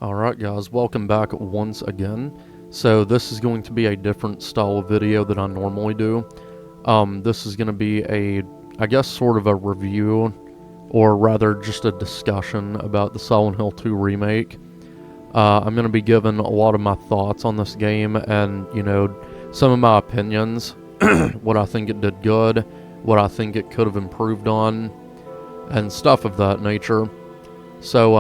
Alright guys, welcome back once again. So this is going to be a different style of video than I normally do. This is going to be I guess sort of a review, or rather just a discussion about the Silent Hill 2 remake. I'm going to be giving a lot of my thoughts on this game and, some of my opinions. What I think it did good, what I think it could have improved on, and stuff of that nature. So,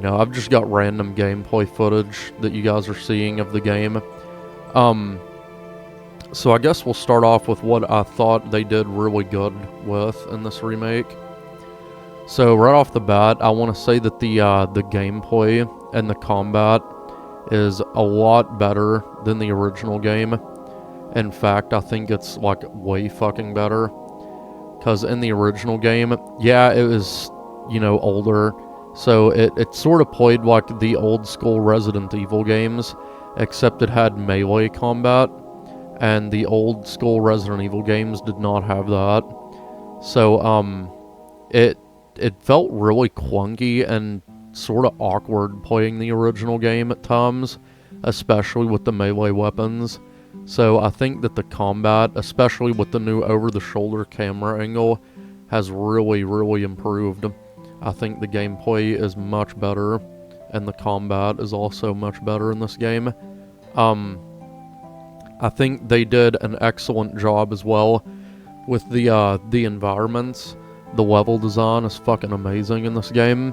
I've just got random gameplay footage that you guys are seeing of the game. So I guess we'll start off with what I thought they did really good with in this remake. So right off the bat, I want to say that the gameplay and the combat is a lot better than the original game. In fact, I think it's like way fucking better. Because in the original game, yeah, it was, older. So it sort of played like the old school Resident Evil games, except it had melee combat, and the old school Resident Evil games did not have that. So it felt really clunky and sort of awkward playing the original game at times, especially with the melee weapons. So I think that the combat, especially with the new over-the-shoulder camera angle, has really, really improved. I think the gameplay is much better, and the combat is also much better in this game. I think they did an excellent job as well with the environments. The level design is fucking amazing in this game.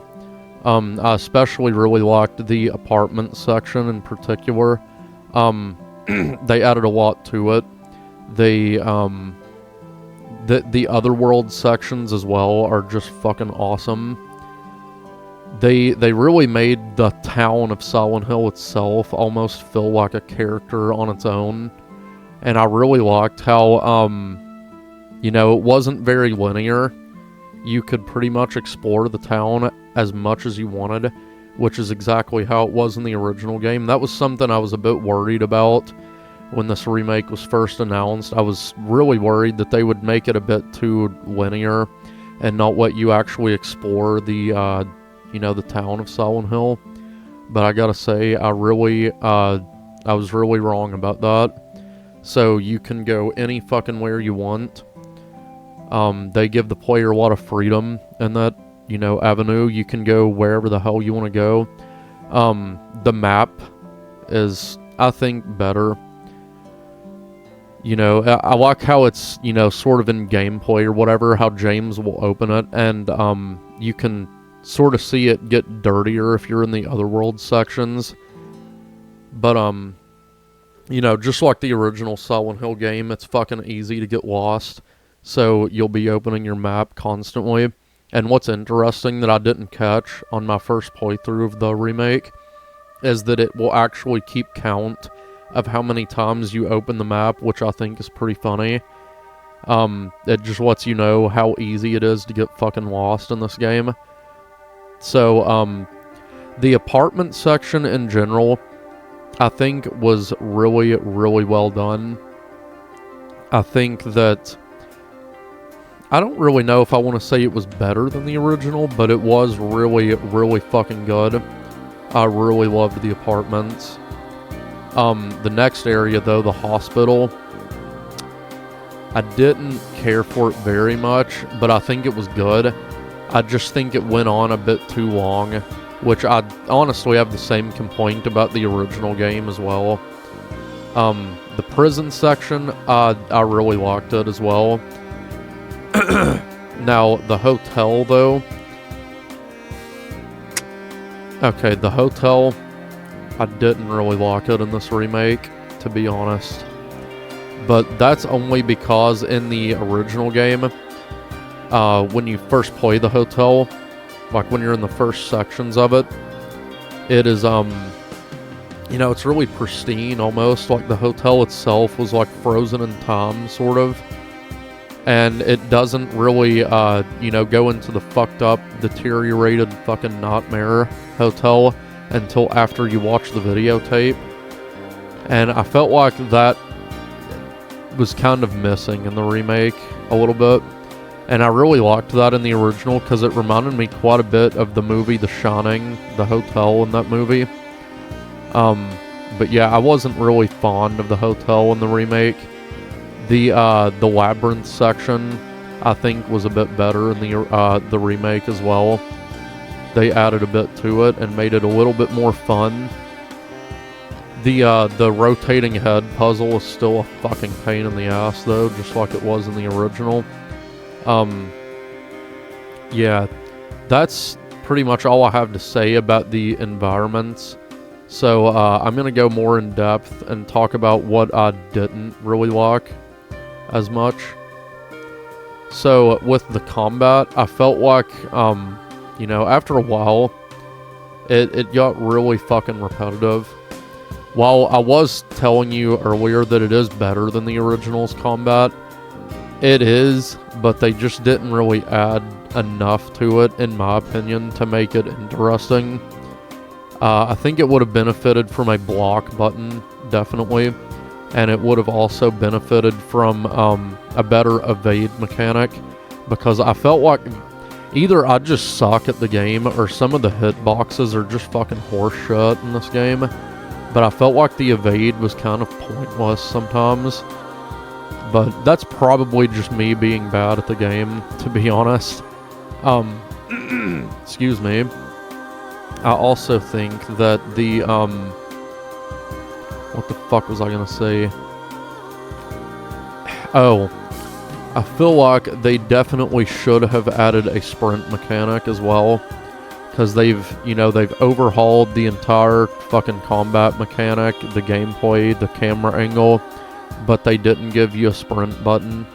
I especially really liked the apartment section in particular. They added a lot to it. The otherworld sections as well are just fucking awesome. They really made the town of Silent Hill itself almost feel like a character on its own. And I really liked how, it wasn't very linear. You could pretty much explore the town as much as you wanted, which is exactly how it was in the original game. That was something I was a bit worried about when this remake was first announced. I was really worried that they would make it a bit too linear and not let you actually explore the town of Silent Hill. But I gotta say, I was really wrong about that. So you can go any fucking where you want. They give the player a lot of freedom in that, avenue. You can go wherever the hell you want to go. The map is, I think, better. I like how it's, sort of in gameplay or whatever, how James will open it, and you can sort of see it get dirtier if you're in the otherworld sections. But, just like the original Silent Hill game, it's fucking easy to get lost, so you'll be opening your map constantly. And what's interesting that I didn't catch on my first playthrough of the remake is that it will actually keep count of how many times you open the map, which I think is pretty funny. It just lets you know how easy it is to get fucking lost in this game. So, the apartment section in general, I think was really, really well done. I think that, I don't really know if I want to say it was better than the original, but it was really, really fucking good. I really loved the apartments. The next area, though, the hospital, I didn't care for it very much, but I think it was good. I just think it went on a bit too long, which I honestly have the same complaint about the original game as well. The prison section, I really liked it as well. Now, the hotel, though. Okay, the hotel, I didn't really like it in this remake, to be honest. But that's only because in the original game, when you first play the hotel, like when you're in the first sections of it, it is, it's really pristine almost. Like the hotel itself was like frozen in time, sort of. And it doesn't really, go into the fucked up, deteriorated fucking nightmare hotel until after you watch the videotape. And I felt like that was kind of missing in the remake a little bit. And I really liked that in the original because it reminded me quite a bit of the movie The Shining, the hotel in that movie. But yeah, I wasn't really fond of the hotel in the remake. The labyrinth section, I think, was a bit better in the remake as well. They added a bit to it and made it a little bit more fun. The rotating head puzzle is still a fucking pain in the ass though, just like it was in the original. Yeah, that's pretty much all I have to say about the environments. So I'm going to go more in depth and talk about what I didn't really like as much. So with the combat, I felt like, you know, after a while, it got really fucking repetitive. While I was telling you earlier that it is better than the original's combat, it is, but they just didn't really add enough to it, in my opinion, to make it interesting. I think it would have benefited from a block button, definitely, and it would have also benefited from a better evade mechanic, because I felt like either I just suck at the game, or some of the hitboxes are just fucking horse shit in this game, but I felt like the evade was kind of pointless sometimes. But that's probably just me being bad at the game, to be honest. Excuse me. I also think that the, what the fuck was I gonna say? Oh, I feel like they definitely should have added a sprint mechanic as well. Because they've overhauled the entire fucking combat mechanic, the gameplay, the camera angle, but they didn't give you a sprint button.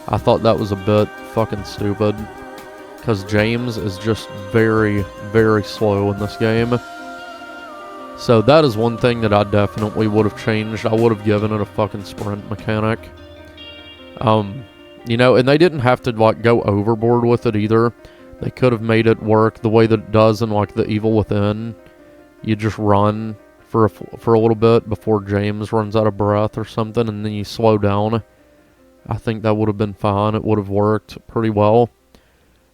I thought that was a bit fucking stupid, because James is just very, very slow in this game. So that is one thing that I definitely would have changed. I would have given it a fucking sprint mechanic. You know, and they didn't have to like go overboard with it either. They could have made it work the way that it does in like The Evil Within. You just run for a little bit before James runs out of breath or something, and then you slow down. I think that would have been fine. It would have worked pretty well.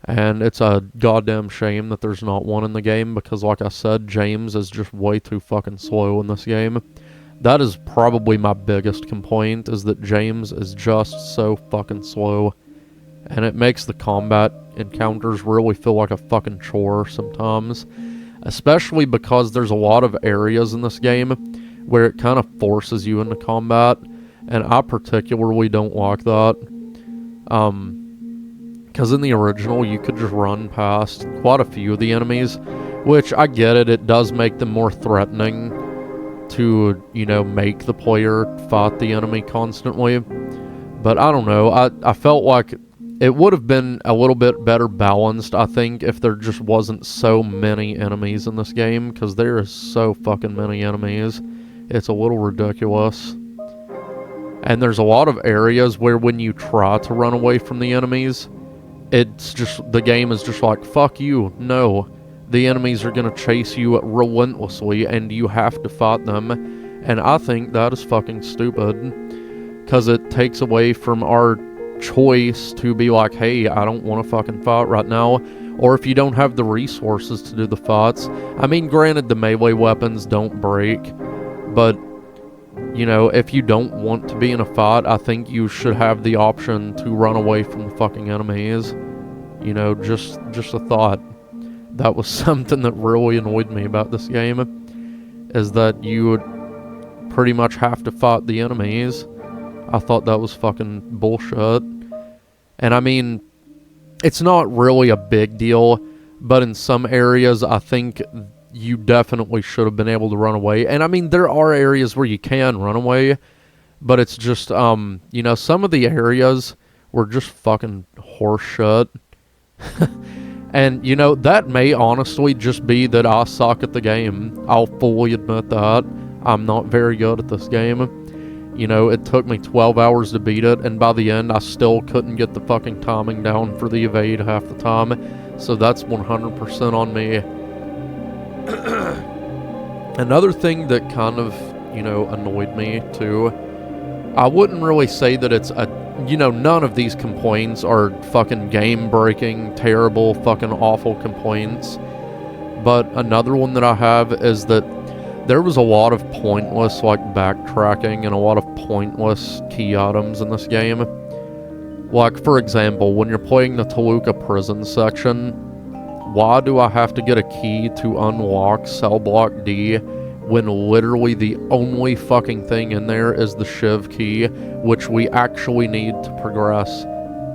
And it's a goddamn shame that there's not one in the game, because like I said, James is just way too fucking slow in this game. That is probably my biggest complaint, is that James is just so fucking slow. And it makes the combat encounters really feel like a fucking chore sometimes. Especially because there's a lot of areas in this game where it kind of forces you into combat. And I particularly don't like that. Because in the original, you could just run past quite a few of the enemies. Which, I get it, it does make them more threatening to, you know, make the player fight the enemy constantly. But I don't know, I felt like it would have been a little bit better balanced, I think, if there just wasn't so many enemies in this game, because there is so fucking many enemies. It's a little ridiculous. And there's a lot of areas where when you try to run away from the enemies, it's just, the game is just like, fuck you, no. The enemies are going to chase you relentlessly, and you have to fight them. And I think that is fucking stupid, because it takes away from our choice to be like, hey, I don't want to fucking fight right now. Or if you don't have the resources to do the fights. I mean, granted, the melee weapons don't break, but, you know, if you don't want to be in a fight, I think you should have the option to run away from the fucking enemies. You know, just a thought. That was something that really annoyed me about this game, is that you would pretty much have to fight the enemies. I thought that was fucking bullshit. And I mean, it's not really a big deal, but in some areas, I think you definitely should have been able to run away. And I mean, there are areas where you can run away, but it's just, you know, some of the areas were just fucking horse shit. And, you know, that may honestly just be that I suck at the game. I'll fully admit that. I'm not very good at this game. You know, it took me 12 hours to beat it, and by the end, I still couldn't get the fucking timing down for the evade half the time. So that's 100% on me. Another thing that kind of, you know, annoyed me too, I wouldn't really say that it's a you know, none of these complaints are fucking game-breaking, terrible, fucking awful complaints. But another one that I have is that there was a lot of pointless, like, backtracking and a lot of pointless key items in this game. Like, for example, when you're playing the Toluca prison section, why do I have to get a key to unlock cell block D when literally the only fucking thing in there is the Shiv key, which we actually need to progress?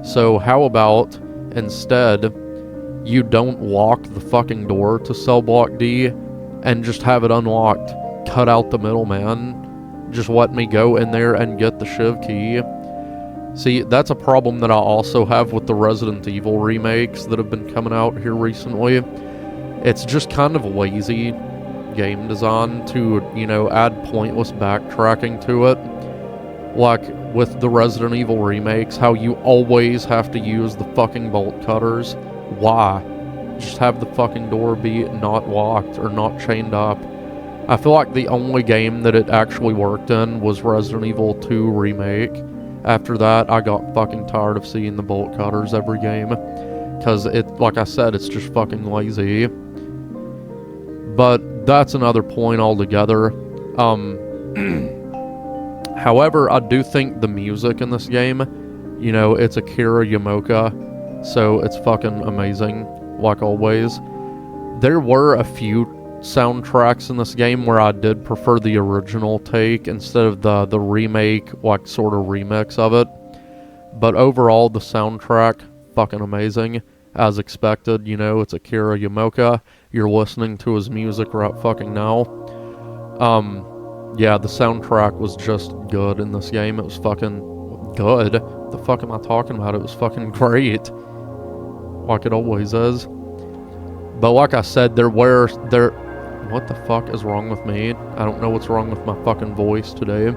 So how about, instead, you don't lock the fucking door to cell block D and just have it unlocked? Cut out the middleman. Just let me go in there and get the Shiv key. See, that's a problem that I also have with the Resident Evil remakes that have been coming out here recently. It's just kind of lazy game design to, you know, add pointless backtracking to it. Like with the Resident Evil remakes, how you always have to use the fucking bolt cutters. Why? Just have the fucking door be not locked or not chained up. I feel like the only game that it actually worked in was Resident Evil 2 Remake. After that, I got fucking tired of seeing the bolt cutters every game. Because it, like I said, it's just fucking lazy. But that's another point altogether. However, I do think the music in this game, you know, it's Akira Yamaoka, so it's fucking amazing, like always. There were a few soundtracks in this game where I did prefer the original take instead of the remake, like, sort of remix of it. But overall, the soundtrack, fucking amazing. As expected, you know, it's Akira Yamaoka. You're listening to his music right fucking now. Yeah, the soundtrack was just good in this game. It was fucking good. What the fuck am I talking about? It was fucking great. Like it always is. But like I said, what the fuck is wrong with me? I don't know what's wrong with my fucking voice today.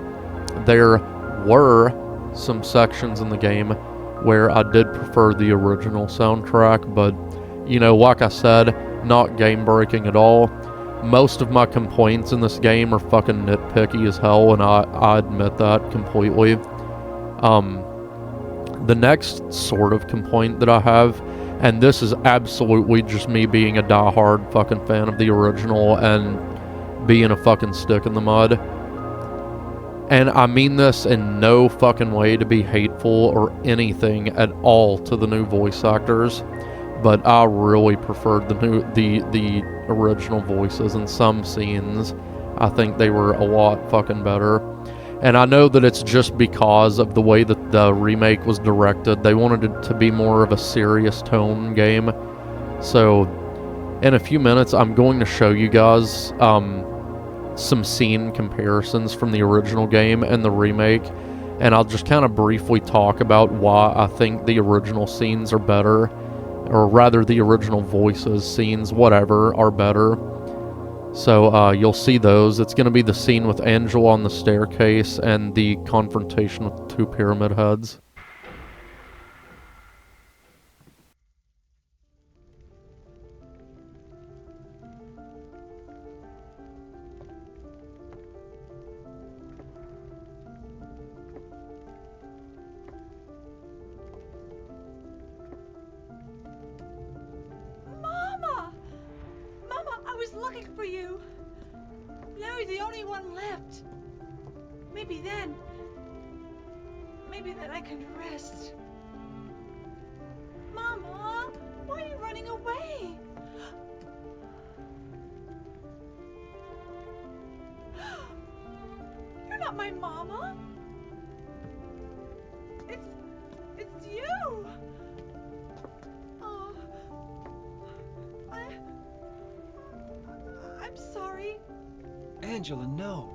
There were some sections in the game where I did prefer the original soundtrack, but, you know, like I said, not game-breaking at all. Most of my complaints in this game are fucking nitpicky as hell, and I admit that completely. The next sort of complaint that I have, and this is absolutely just me being a diehard fucking fan of the original and being a fucking stick in the mud. And I mean this in no fucking way to be hateful or anything at all to the new voice actors, but I really preferred the original voices in some scenes. I think they were a lot fucking better. And I know that it's just because of the way that the remake was directed. They wanted it to be more of a serious tone game. So, in a few minutes, I'm going to show you guys some scene comparisons from the original game and the remake. And I'll just kind of briefly talk about why I think the original scenes are better. Or rather, the original voices, scenes, whatever, are better. So, you'll see those. It's going to be the scene with Angela on the staircase and the confrontation with the two pyramid heads. Mama! Mama, I was looking for you. Now you're the only one left. Maybe then I can rest. Mama, why are you running away? You're not my mama. It's you. Oh, I'm sorry. Angela, no.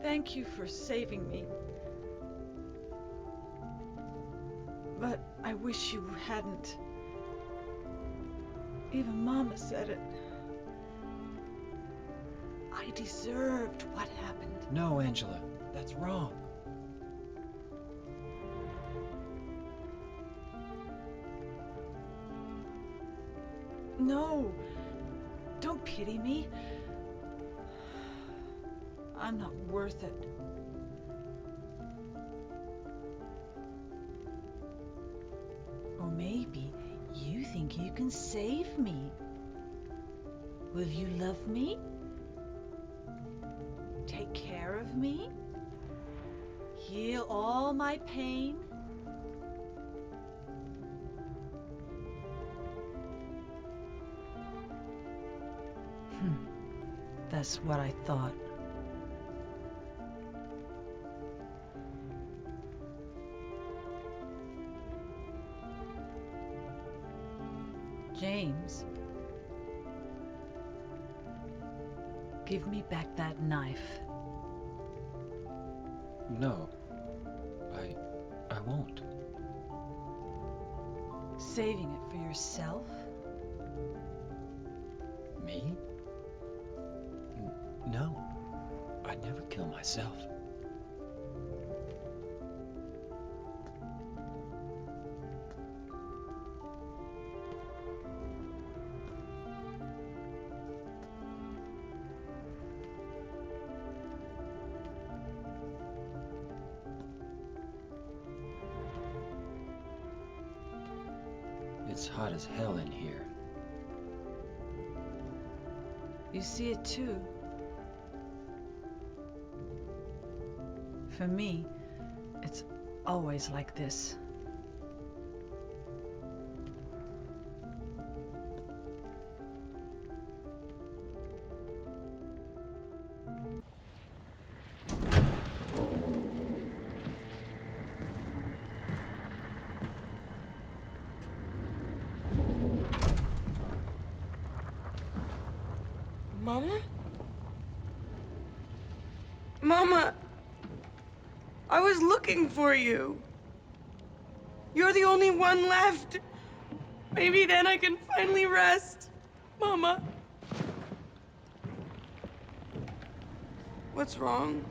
Thank you for saving me. But I wish you hadn't. Even Mama said it. I deserved what happened. No, Angela, that's wrong. No, Don't pity me. I'm not worth it. Or maybe you think you can save me. Will you love me? Take care of me? Heal all my pain? That's what I thought. James, give me back that knife. No. I won't. Saving it for yourself? Me? No. I'd never kill myself. It's hot as hell in here. You see it too. For me, it's always like this. Mama? Mama! I was looking for you. You're the only one left. Maybe then I can finally rest. Mama. What's wrong?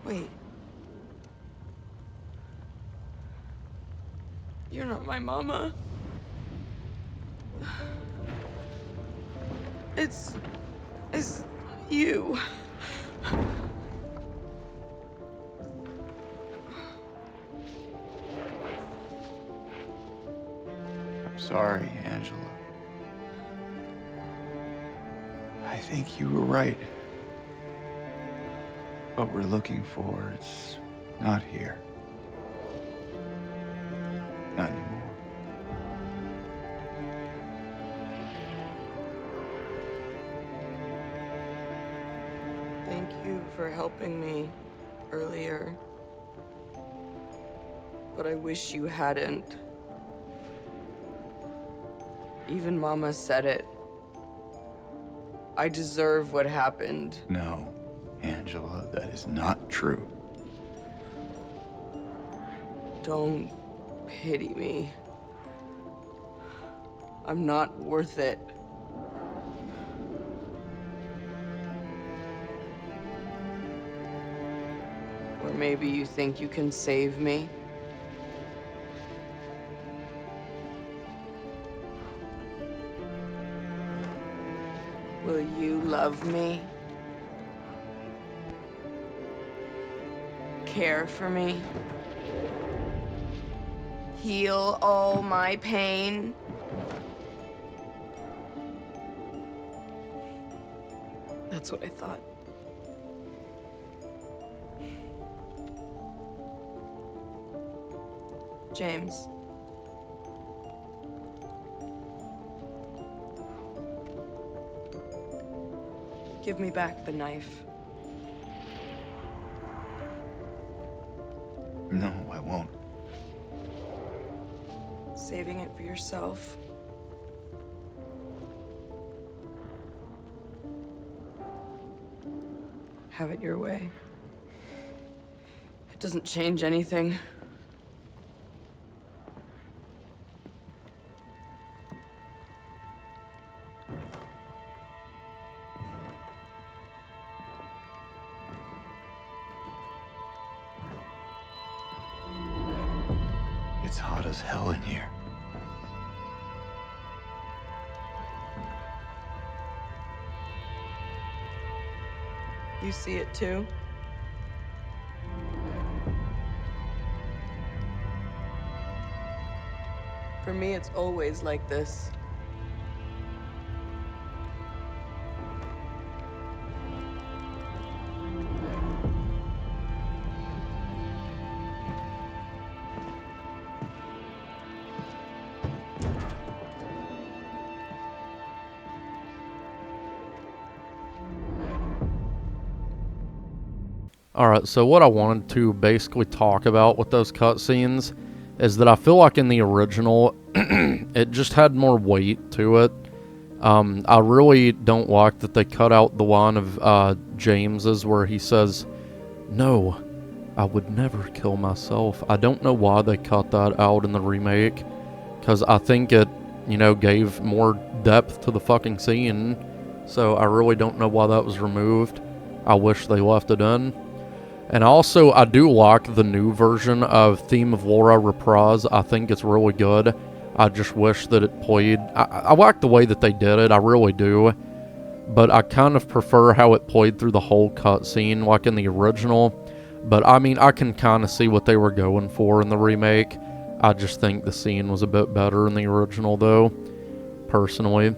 Wait. You're not my mama. It's you. I'm sorry, Angela. I think you were right. What we're looking for, it's not here. Not anymore. Thank you for helping me earlier. But I wish you hadn't. Even Mama said it. I deserve what happened. No, Angela, that is not true. Don't pity me. I'm not worth it. Or maybe you think you can save me? Will you love me? Care for me? Heal all my pain? That's what I thought. James. Give me back the knife. No, I won't. Saving it for yourself. Have it your way. It doesn't change anything. It's hot as hell in here. You see it too? For me, it's always like this. Alright, so what I wanted to basically talk about with those cutscenes is that I feel like in the original, it just had more weight to it. I really don't like that they cut out the line of James's where he says, "No, I would never kill myself." I don't know why they cut that out in the remake, because I think it, gave more depth to the fucking scene. So I really don't know why that was removed. I wish they left it in. And also, I do like the new version of Theme of Laura Reprise. I think it's really good. I just wish that it played... I like the way that they did it, I really do. But I kind of prefer how it played through the whole cutscene, like in the original. But, I mean, I can kind of see what they were going for in the remake. I just think the scene was a bit better in the original, though, personally.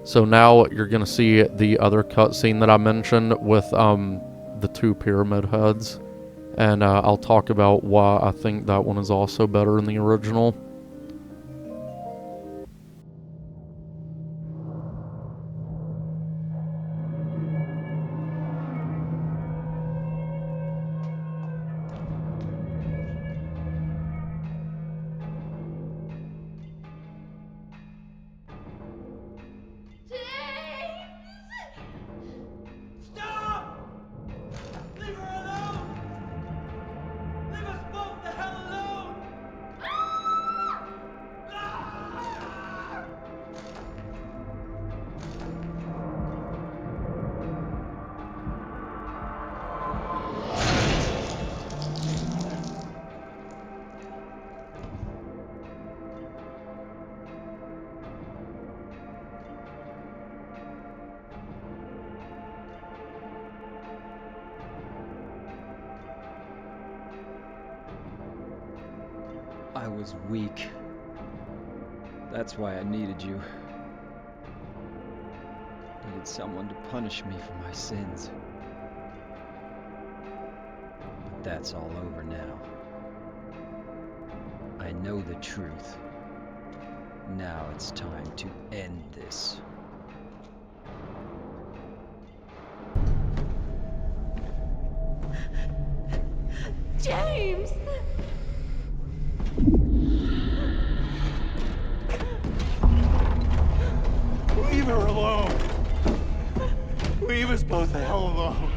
So now you're going to see the other cutscene that I mentioned with the two pyramid heads. And I'll talk about why I think that one is also better in the original. Stop! Leave her alone! Leave us both the hell alone! Ah! I was weak. That's why I needed you. Needed someone to punish me for my sins. But that's all over now. I know the truth. Now it's time to end this. James! Leave her alone. Leave us both the hell alone.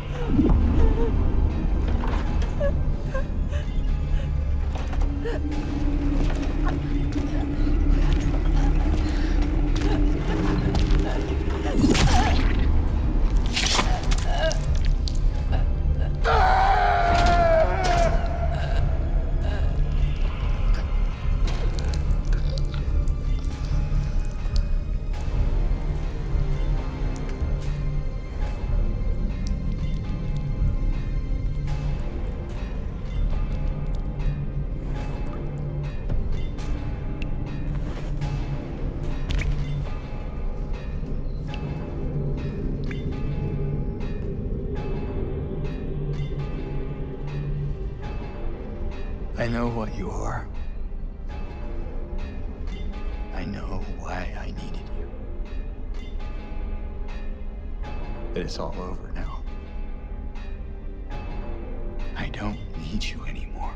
I know what you are. I know why I needed you. But it's all over now. I don't need you anymore.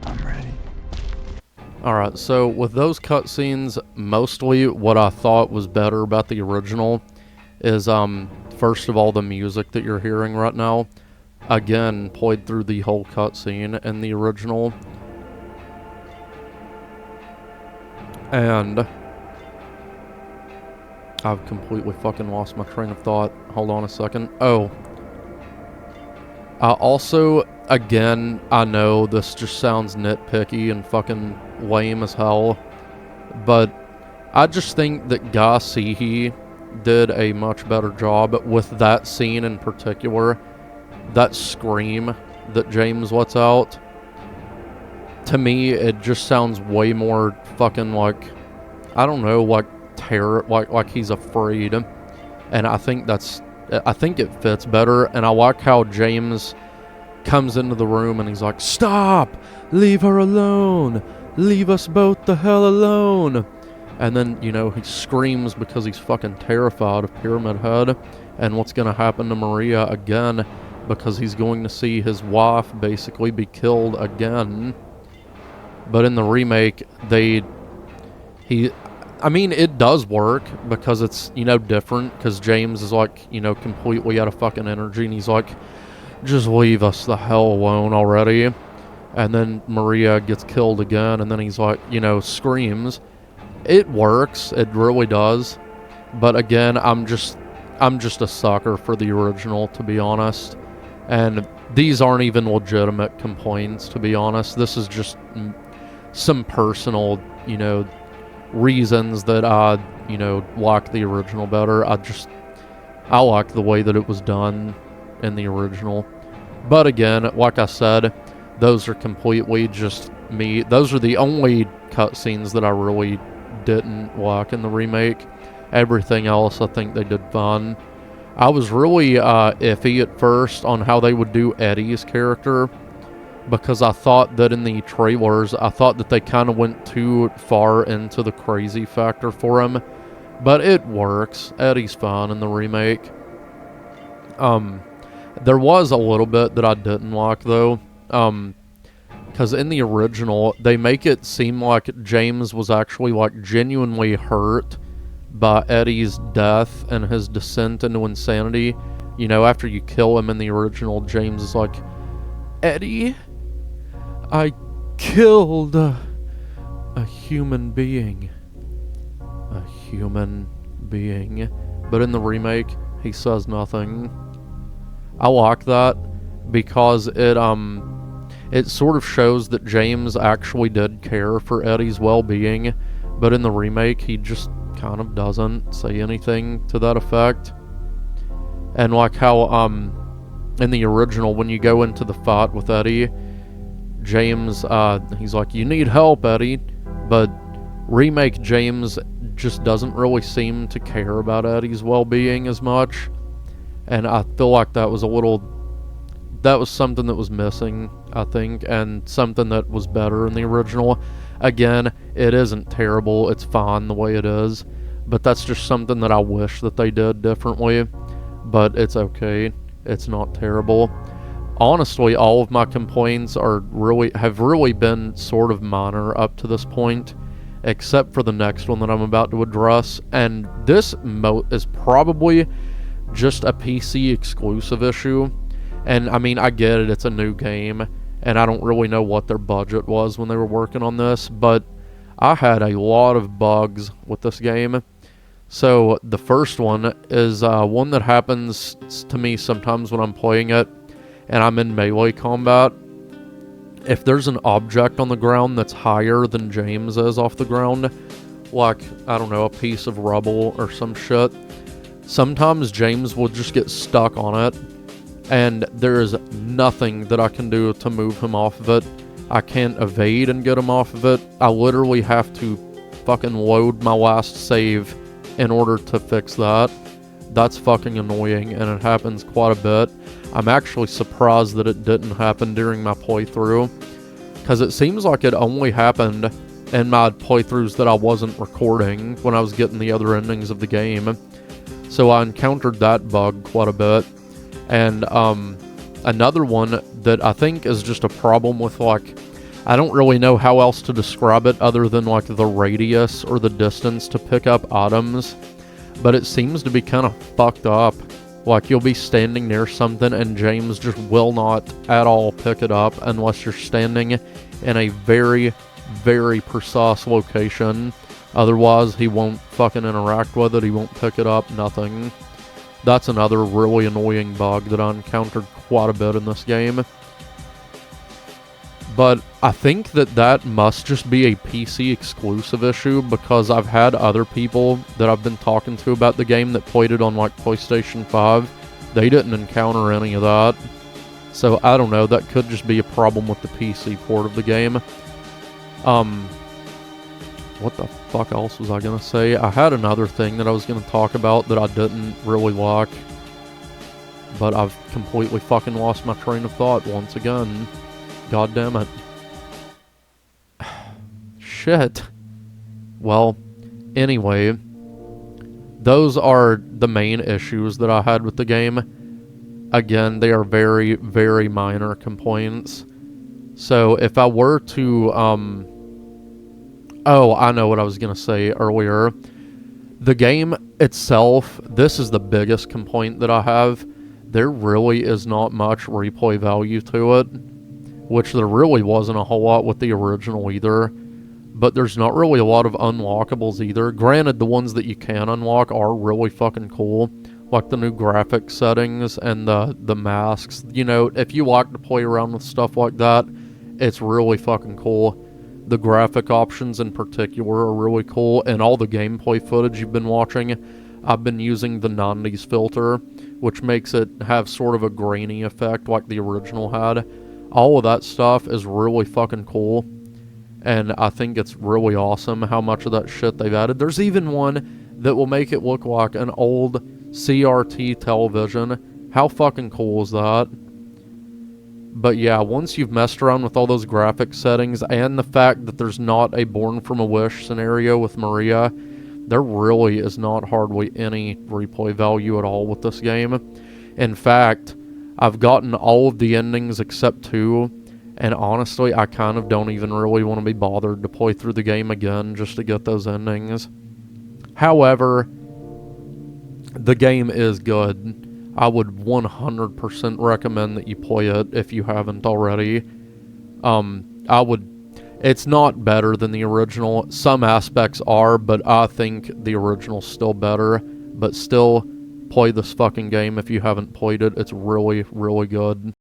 I'm ready. Alright, so with those cutscenes, mostly what I thought was better about the original is, first of all, the music that you're hearing right now. Again, played through the whole cutscene in the original. And I've completely fucking lost my train of thought. Hold on a second. Oh, Also, again, I know this just sounds nitpicky and fucking lame as hell, but I just think that Guy Seehee did a much better job with that scene in particular. That scream that James lets out, to me, it just sounds way more fucking like, I don't know, like terror, like he's afraid. And I think it fits better. And I like how James comes into the room and he's like, "Stop! Leave her alone! Leave us both the hell alone!" And then, you know, he screams because he's fucking terrified of Pyramid Head and what's going to happen to Maria again, because he's going to see his wife basically be killed again. But in the remake, it does work because it's, you know, different, because James is like, you know, completely out of fucking energy, and he's like, "Just leave us the hell alone already." And then Maria gets killed again, and then he's like, you know, screams. It works, it really does. But again, I'm just a sucker for the original, to be honest. And these aren't even legitimate complaints, to be honest. This is just some personal, you know, reasons that I, you know, like the original better. I like the way that it was done in the original. But again, like I said, those are completely just me. Those are the only cutscenes that I really didn't like in the remake. Everything else, I think they did fun. I was really iffy at first on how they would do Eddie's character, because I thought that in the trailers, I thought that they kind of went too far into the crazy factor for him. But it works. Eddie's fun in the remake. There was a little bit that I didn't like, though. Because in the original, they make it seem like James was actually, like, genuinely hurt by Eddie's death and his descent into insanity. You know, after you kill him in the original, James is like, "Eddie, I killed a human being." A human being. But in the remake, he says nothing. I like that because it sort of shows that James actually did care for Eddie's well-being, but in the remake, he just kind of doesn't say anything to that effect. And like how in the original, when you go into the fight with Eddie, James, he's like, "You need help, Eddie," but remake James just doesn't really seem to care about Eddie's well-being as much, and I feel like that was something that was missing, I think, and something that was better in the original. Again, it isn't terrible, it's fine the way it is, but that's just something that I wish that they did differently, but it's okay, it's not terrible. Honestly, all of my complaints have really been sort of minor up to this point, except for the next one that I'm about to address, and this is probably just a PC exclusive issue. And I mean, I get it, it's a new game, and I don't really know what their budget was when they were working on this, but I had a lot of bugs with this game. So the first one is one that happens to me sometimes when I'm playing it and I'm in melee combat. If there's an object on the ground that's higher than James is off the ground, like, I don't know, a piece of rubble or some shit, sometimes James will just get stuck on it, and there is nothing that I can do to move him off of it. I can't evade and get him off of it. I literally have to fucking load my last save in order to fix that. That's fucking annoying, and it happens quite a bit. I'm actually surprised that it didn't happen during my playthrough, because it seems like it only happened in my playthroughs that I wasn't recording when I was getting the other endings of the game. So I encountered that bug quite a bit. And another one that I think is just a problem with, like, I don't really know how else to describe it other than like the radius or the distance to pick up items, but it seems to be kind of fucked up. Like, you'll be standing near something and James just will not at all pick it up unless you're standing in a very, very precise location. Otherwise, he won't fucking interact with it, he won't pick it up, nothing. That's another really annoying bug that I encountered quite a bit in this game. But I think that must just be a PC exclusive issue, because I've had other people that I've been talking to about the game that played it on like PlayStation 5. They didn't encounter any of that. So I don't know, that could just be a problem with the PC port of the game. What the fuck else was I gonna say? I had another thing that I was gonna talk about that I didn't really like, but I've completely fucking lost my train of thought once again. God damn it. Shit. Well, anyway, those are the main issues that I had with the game. Again, they are very, very minor complaints. So if I were to, oh, I know what I was going to say earlier. The game itself, this is the biggest complaint that I have. There really is not much replay value to it, which there really wasn't a whole lot with the original either. But there's not really a lot of unlockables either. Granted, the ones that you can unlock are really fucking cool, like the new graphic settings and the masks. You know, if you like to play around with stuff like that, it's really fucking cool. The graphic options in particular are really cool, and all the gameplay footage you've been watching, I've been using the 90s filter, which makes it have sort of a grainy effect like the original had. All of that stuff is really fucking cool, and I think it's really awesome how much of that shit they've added. There's even one that will make it look like an old CRT television. How fucking cool is that? But yeah, once you've messed around with all those graphic settings and the fact that there's not a Born from a Wish scenario with Maria, there really is not hardly any replay value at all with this game. In fact, I've gotten all of the endings except 2, and honestly, I kind of don't even really want to be bothered to play through the game again just to get those endings. However, the game is good. I would 100% recommend that you play it if you haven't already. It's not better than the original. Some aspects are, but I think the original's still better. But still, play this fucking game if you haven't played it. It's really, really good.